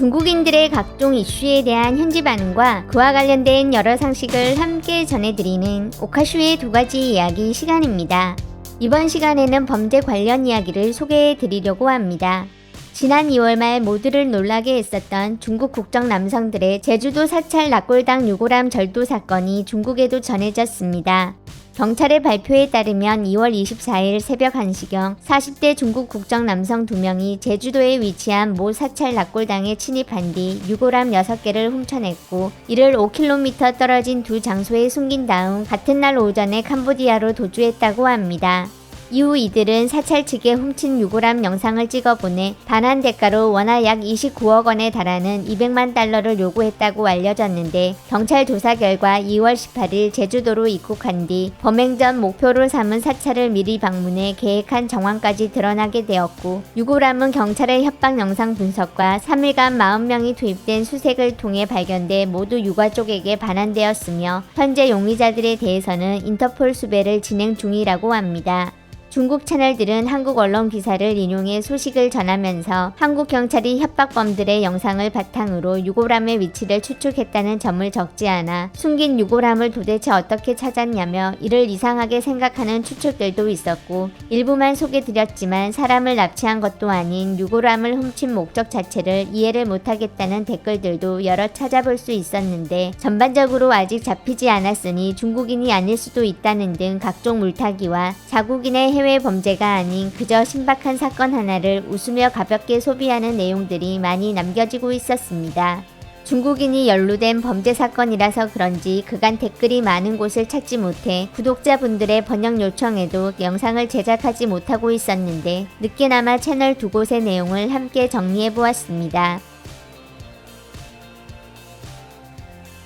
중국인들의 각종 이슈에 대한 현지 반응과 그와 관련된 여러 상식을 함께 전해드리는 오카슈의 두 가지 이야기 시간입니다. 이번 시간에는 범죄 관련 이야기를 소개해드리려고 합니다. 지난 2월 말 모두를 놀라게 했었던 중국 국적 남성들의 제주도 사찰 납골당 유골함 절도 사건이 중국에도 전해졌습니다. 경찰의 발표에 따르면 2월 24일 새벽 1시경 40대 중국 국적 남성 2명이 제주도에 위치한 모 사찰 납골당에 침입한 뒤 유골함 6개를 훔쳐냈고 이를 5km 떨어진 두 장소에 숨긴 다음 같은 날 오전에 캄보디아로 도주했다고 합니다. 이후 이들은 사찰 측에 훔친 유골함 영상을 찍어 보내 반환 대가로 원화 약 29억 원에 달하는 200만 달러를 요구했다고 알려졌는데 경찰 조사 결과 2월 18일 제주도로 입국한 뒤 범행 전 목표로 삼은 사찰을 미리 방문해 계획한 정황까지 드러나게 되었고 유골함은 경찰의 협박 영상 분석과 3일간 40명이 투입된 수색을 통해 발견돼 모두 유가 쪽에게 반환되었으며 현재 용의자들에 대해서는 인터폴 수배를 진행 중이라고 합니다. 중국 채널들은 한국 언론 기사를 인용해 소식을 전하면서 한국 경찰이 협박범들의 영상을 바탕으로 유골함의 위치를 추측했다는 점을 적지 않아 숨긴 유골함을 도대체 어떻게 찾았냐며 이를 이상하게 생각하는 추측들도 있었고 일부만 소개드렸지만 사람을 납치한 것도 아닌 유골함을 훔친 목적 자체를 이해를 못하겠다는 댓글들도 여러 찾아볼 수 있었는데 전반적으로 아직 잡히지 않았으니 중국인이 아닐 수도 있다는 등 각종 물타기와 자국인의 해외 범죄가 아닌 그저 신박한 사건 하나를 웃으며 가볍게 소비하는 내용들이 많이 남겨지고 있었습니다. 중국인이 연루된 범죄 사건이라서 그런지 그간 댓글이 많은 곳을 찾지 못해 구독자분들의 번역 요청에도 영상을 제작하지 못하고 있었는데 늦게나마 채널 두 곳의 내용을 함께 정리해보았습니다.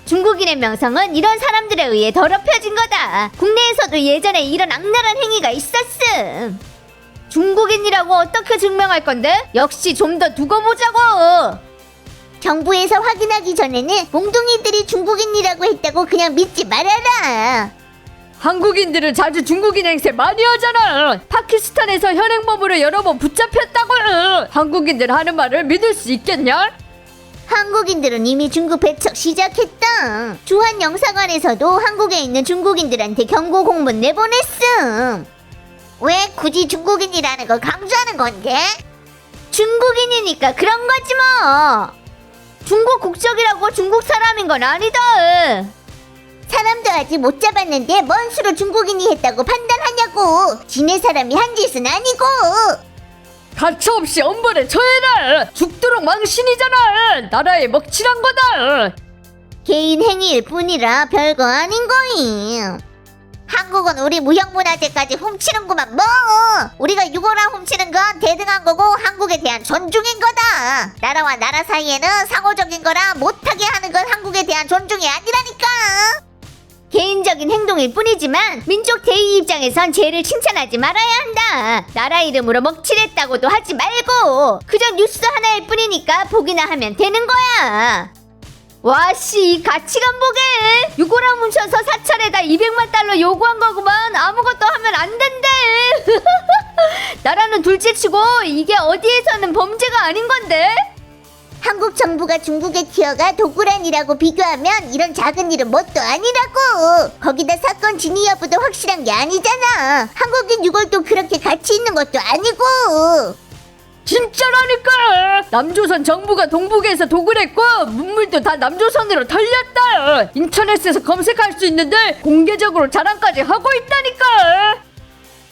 중국인의 명성은 이런 사람들에 의해 더럽혀진 거다. 국내에서도 예전에 이런 악랄한 행위가 있었음. 중국인이라고 어떻게 증명할 건데? 역시 좀 더 두고 보자고. 정부에서 확인하기 전에는 몽둥이들이 중국인이라고 했다고 그냥 믿지 말아라. 한국인들은 자주 중국인 행세 많이 하잖아. 파키스탄에서 현행범으로 여러 번 붙잡혔다고. 한국인들 하는 말을 믿을 수 있겠냐? 한국인들은 이미 중국 배척 시작했다. 주한 영사관에서도 한국에 있는 중국인들한테 경고 공문 내보냈음. 왜 굳이 중국인이라는 걸 강조하는 건데? 중국인이니까 그런 거지 뭐. 중국 국적이라고 중국 사람인 건 아니다. 사람도 아직 못 잡았는데 뭔 수로 중국인이 했다고 판단하냐고. 지네 사람이 한 짓은 아니고. 가차없이 엄벌에 처해라. 죽도록 망신이잖아. 나라에 먹칠한 거다. 개인 행위일 뿐이라 별거 아닌 거임. 한국은 우리 무형문화재까지 훔치는구만 뭐. 우리가 유골함 훔치는 건 대등한 거고 한국에 대한 존중인 거다. 나라와 나라 사이에는 상호적인 거라 못하게 하는 건 한국에 대한 존중이 아니라니까. 개인적인 행동일 뿐이지만 민족 대의 입장에선 죄를 칭찬하지 말아야 한다. 나라 이름으로 먹칠했다고도 하지 말고 그저 뉴스 하나일 뿐이니까 보기나 하면 되는 거야. 와씨 이 가치관 보게. 유골함 훔쳐서 사찰에다 200만 달러 요구한 거구만. 아무것도 하면 안 된대. 나라는 둘째치고 이게 어디에서는 범죄가 아닌 건데. 한국 정부가 중국에 튀어가 도굴안이라고 비교하면 이런 작은 일은 뭣도 아니라고. 거기다 사건 진위 여부도 확실한 게 아니잖아. 한국인 유골도 그렇게 가치 있는 것도 아니고. 진짜라니까. 남조선 정부가 동북에서 도굴했고 문물도 다 남조선으로 털렸다. 인터넷에서 검색할 수 있는데 공개적으로 자랑까지 하고 있다니까.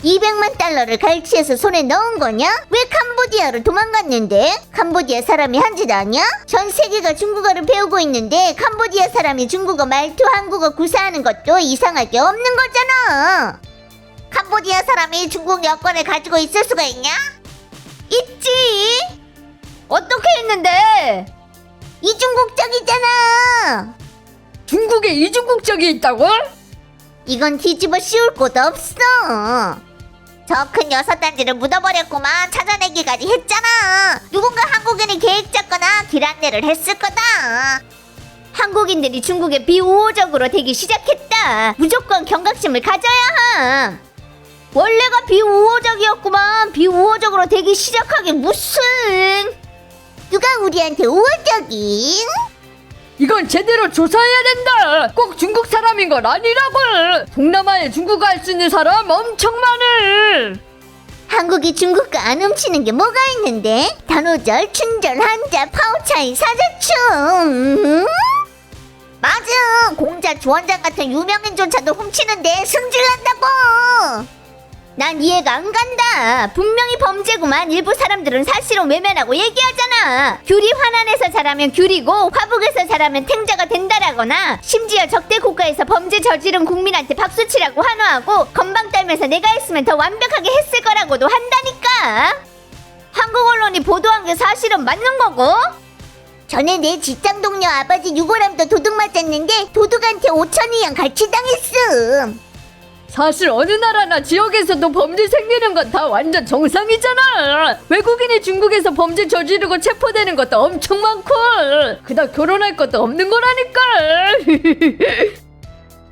200만 달러를 갈취해서 손에 넣은 거냐? 왜 캄보디아로 도망갔는데? 캄보디아 사람이 한 짓 아니야? 전 세계가 중국어를 배우고 있는데 캄보디아 사람이 중국어 말투 한국어 구사하는 것도 이상할 게 없는 거잖아. 캄보디아 사람이 중국 여권을 가지고 있을 수가 있냐? 있지. 어떻게 했는데? 이중국적이잖아. 중국에 이중국적이 있다고? 이건 뒤집어 씌울 곳 없어. 저 큰 여섯 단지를 묻어버렸구만. 찾아내기까지 했잖아. 누군가 한국인이 계획 잡거나 길 안내를 했을 거다. 한국인들이 중국에 비우호적으로 되기 시작했다. 무조건 경각심을 가져야 함. 원래가 비우호적이었구만. 비우호적으로 되기 시작하기 무슨. 누가 우리한테 우월적인? 이건 제대로 조사해야 된다. 꼭 중국 사람인 건 아니라고. 동남아에 중국어 할 수 있는 사람 엄청 많을. 한국이 중국과 안 훔치는 게 뭐가 있는데? 단오절, 춘절, 한자, 파오차이, 사자춤. 맞아. 공자, 주원장 같은 유명인조차도 훔치는데 승질난다고. 난 이해가 안 간다. 분명히 범죄구만. 일부 사람들은 사실은 외면하고 얘기하잖아. 귤이 화난에서 자라면 귤이고 화북에서 자라면 탱자가 된다라거나, 심지어 적대 국가에서 범죄 저지른 국민한테 박수치라고 환호하고 건방 떨면서 내가 했으면 더 완벽하게 했을 거라고도 한다니까. 한국 언론이 보도한 게 사실은 맞는 거고. 전에 내 직장 동료 아버지 유골함도 도둑 맞았는데 도둑한테 5,000위안 같이 당했음. 사실 어느 나라나 지역에서도 범죄 생기는 건 다 완전 정상이잖아. 외국인이 중국에서 범죄 저지르고 체포되는 것도 엄청 많고 그닥 결혼할 것도 없는 거라니까.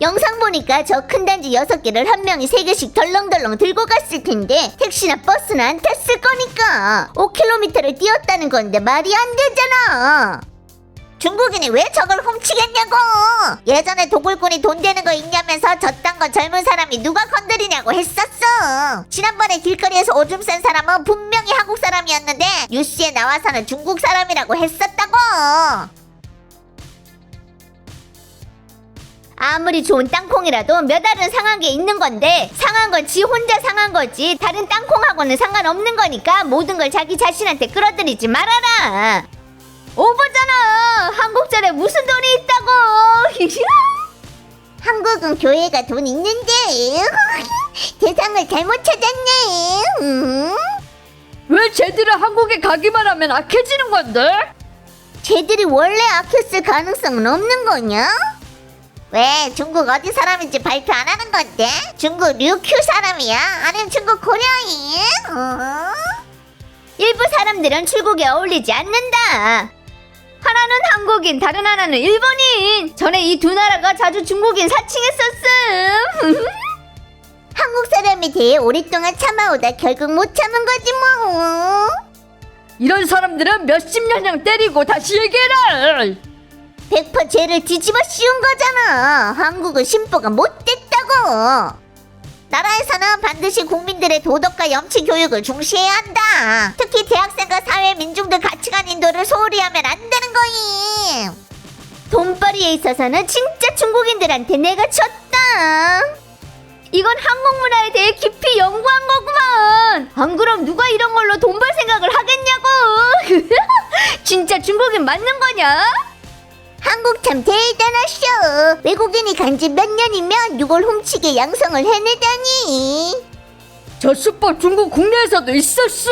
영상 보니까 저 큰 단지 6개를 한 명이 3개씩 덜렁덜렁 들고 갔을 텐데 택시나 버스는 안 탔을 거니까 5km를 뛰었다는 건데 말이 안 되잖아. 중국인이 왜 저걸 훔치겠냐고. 예전에 도굴꾼이 돈 되는 거 있냐면서 저딴 건 젊은 사람이 누가 건드리냐고 했었어. 지난번에 길거리에서 오줌 싼 사람은 분명히 한국 사람이었는데 뉴스에 나와서는 중국 사람이라고 했었다고. 아무리 좋은 땅콩이라도 몇 알은 상한 게 있는 건데, 상한 건 지 혼자 상한 거지 다른 땅콩하고는 상관없는 거니까 모든 걸 자기 자신한테 끌어들이지 말아라. 오버잖아. 한국전에 무슨 돈이 있다고. 한국은 교회가 돈 있는데 대상을 잘못 찾았네. 왜 쟤들은 한국에 가기만 하면 악해지는 건데? 쟤들이 원래 악했을 가능성은 없는 거냐? 왜 중국 어디 사람인지 발표 안 하는 건데? 중국 류큐 사람이야? 아니면 중국 고려인? 일부 사람들은 출국에 어울리지 않는다. 하나는 한국인, 다른 하나는 일본인. 전에 이 두 나라가 자주 중국인 사칭했었음. 한국 사람에 대해 오랫동안 참아오다 결국 못 참은 거지 뭐. 이런 사람들은 몇십 년형 때리고 다시 얘기해라. 100% 죄를 뒤집어 씌운 거잖아. 한국은 심보가 못됐다고. 나라에서는 반드시 국민들의 도덕과 염치 교육을 중시해야 한다. 특히 대학생과 사회 민중들 가치관 인도를 소홀히 하면 안 되는 거임. 돈벌이에 있어서는 진짜 중국인들한테 내가 졌다. 이건 한국 문화에 대해 깊이 연구한 거구만. 안 그럼 누가 이런 걸로 돈 벌 생각을 하겠냐고. 진짜 중국인 맞는 거냐? 한국 참 대단하셔. 외국인이 간 지 몇 년이면 이걸 훔치게 양성을 해내다니. 저 수법 중국 국내에서도 있었어.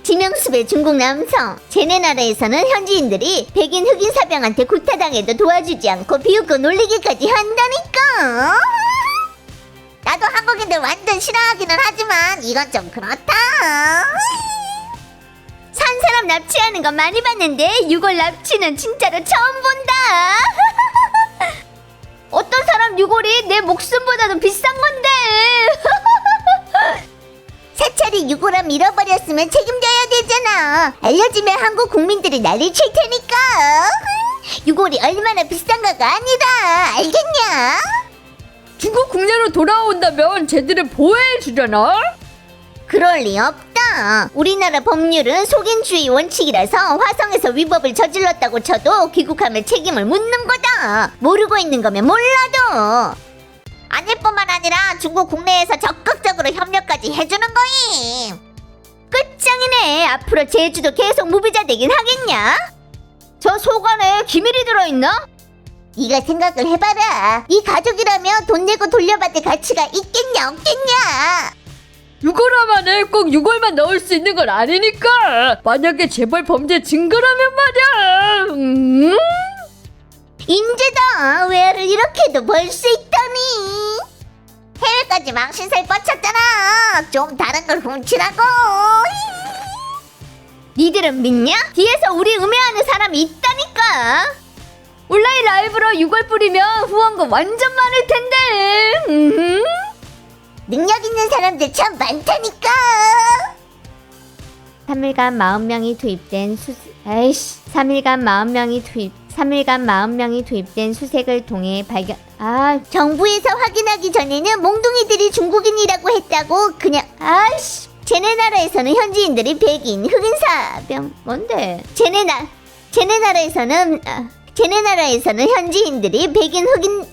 지명수배 중국 남성. 쟤네 나라에서는 현지인들이 백인 흑인 사병한테 구타당해도 도와주지 않고 비웃고 놀리기까지 한다니까. 나도 한국인들 완전 싫어하기는 하지만 이건 좀 그렇다. 산 사람 납치하는 건 많이 봤는데 유골 납치는 진짜로 처음 본다. 어떤 사람 유골이 내 목숨보다도 비싼 건데. 사찰이 유골함 잃어버렸으면 책임져야 되잖아. 알려지면 한국 국민들이 난리 칠 테니까. 유골이 얼마나 비싼가가 아니라 알겠냐? 중국 국내로 돌아온다면 쟤들을 보호해 주려나? 그럴 리 없다. 우리나라 법률은 속인주의 원칙이라서 화성에서 위법을 저질렀다고 쳐도 귀국하면 책임을 묻는 거다. 모르고 있는 거면 몰라도. 아닐 뿐만 아니라 중국 국내에서 적극적으로 협력까지 해주는 거임. 끝장이네. 앞으로 제주도 계속 무비자 되긴 하겠냐? 저 속 안에 기밀이 들어있나? 네가 생각을 해봐라. 네 가족이라면 돈 내고 돌려받을 가치가 있겠냐 없겠냐. 유골함안에 꼭 유골만 넣을 수 있는 건 아니니까. 만약에 재벌 범죄 증거라면 말이야. 인재다. 외화를 이렇게도 벌 수 있다니. 해외까지 망신살 뻗쳤잖아. 좀 다른 걸 훔치라고. 니들은 믿냐? 뒤에서 우리 음해하는 사람이 있다니까. 온라인 라이브로 유골 뿌리면 후원금 완전 많을 텐데. 능력 있는 사람들 참 많다니까. 3일간 40명이 투입된 3일간 40명이 투입된 수색을 통해 발견. 정부에서 확인하기 전에는 몽둥이들이 중국인이라고 했다고. 그냥 쟤네 나라에서는 현지인들이 백인, 흑인 사병. 뭔데? 쟤네 나라에서는 현지인들이 백인, 흑인.